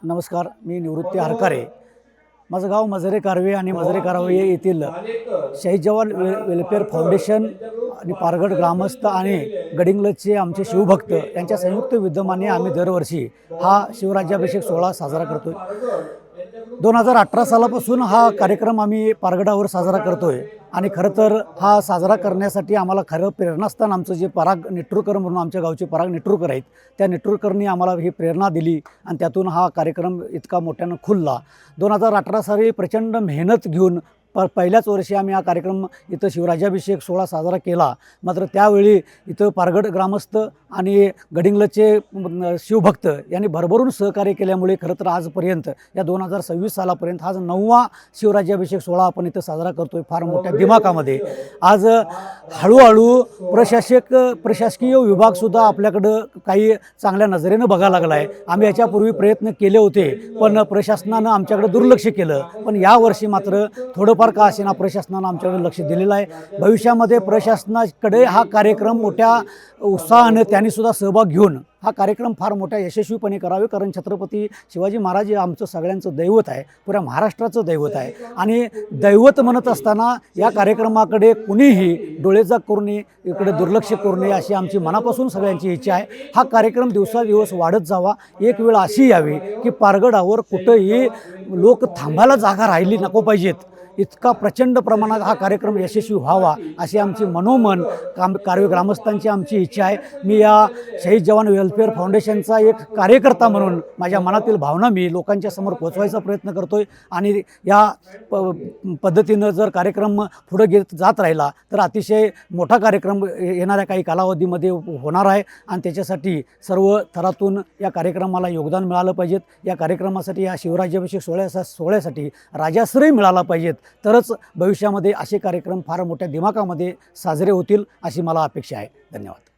नमस्कार, मी निवृत्ती हरकारे. माझं गाव मजरे कारवे आणि मजरे कारवे येथील शहीद जवान वेलफेअर फाउंडेशन आणि पारगड ग्रामस्थ आणि गडिंग्लजचे आमचे शिवभक्त यांच्या संयुक्त विद्यमाने आम्ही दरवर्षी हा शिवराज्याभिषेक सोहळा साजरा करतोय. 2018 सालापासून हा कार्यक्रम आम्ही पारगडावर साजरा करतोय आणि खरं तर हा साजरा करण्यासाठी आम्हाला खरं प्रेरणास्थान आमचं जे पराग नेटरूकर म्हणून आमच्या गावचे पराग नेटरूकर आहेत, त्या नेटरूकरनी आम्हाला ही प्रेरणा दिली आणि त्यातून हा कार्यक्रम इतका मोठ्यानं खुलला. 2018 साली प्रचंड मेहनत घेऊन पहिल्याच वर्षी आम्ही हा कार्यक्रम इथं शिवराज्याभिषेक सोहळा साजरा केला. मात्र त्यावेळी इथं पारगड ग्रामस्थ आणि गडिंग्लजचे शिवभक्त यांनी भरभरून सहकार्य केल्यामुळे खरं तर आजपर्यंत या 2026 सालापर्यंत हा 9वा शिवराज्याभिषेक सोहळा आपण इथं साजरा करतोय फार मोठ्या दिमाखामध्ये. आज हळूहळू प्रशासकीय विभागसुद्धा आपल्याकडं काही चांगल्या नजरेनं बघायला लागला आहे. आम्ही याच्यापूर्वी प्रयत्न केले होते, पण प्रशासनानं आमच्याकडे दुर्लक्ष केलं. पण यावर्षी मात्र थोडंफार का असेना प्रशासनानं आमच्याकडे लक्ष दिलेलं आहे. भविष्यामध्ये प्रशासनाकडे हा कार्यक्रम मोठ्या उत्साहाने त्यांनीसुद्धा सहभाग घेऊन हा कार्यक्रम फार मोठ्या यशस्वीपणे करावे. कारण छत्रपती शिवाजी महाराज हे आमचं सगळ्यांचं दैवत आहे, पुऱ्या महाराष्ट्राचं दैवत आहे. आणि दैवत म्हणत असताना या कार्यक्रमाकडे कुणीही डोळेझाक करू नये, इकडे दुर्लक्ष करू नये अशी आमची मनापासून सगळ्यांची इच्छा आहे. हा कार्यक्रम दिवसादिवस वाढत जावा. एक वेळ अशी यावी की पारगडावर कुठंही लोक थांबायला जागा राहिली नको पाहिजेत, इतका प्रचंड प्रमाणात हा कार्यक्रम यशस्वी व्हावा अशी आमची मनोमन कारवे ग्रामस्थांची आमची इच्छा आहे. मी या शहीद जवान वेलफेअर फाउंडेशनचा एक कार्यकर्ता म्हणून माझ्या मनातील भावना मी लोकांच्या समोर पोचवायचा प्रयत्न करतोय. आणि या पद्धतीनं जर कार्यक्रम पुढे घेत जात राहिला तर अतिशय मोठा कार्यक्रम येणाऱ्या काही कालावधीमध्ये होणार आहे. आणि त्याच्यासाठी सर्व थरातून या कार्यक्रमाला योगदान मिळालं पाहिजेत. या कार्यक्रमासाठी या शिवराज्याभिषेक सोहळ्यासाठी राजाश्रय मिळाला पाहिजेत. तरच भविष्यामध्ये असे कार्यक्रम फार मोठ्या दिमाखामध्ये साजरे होतील अशी मला अपेक्षा आहे. धन्यवाद.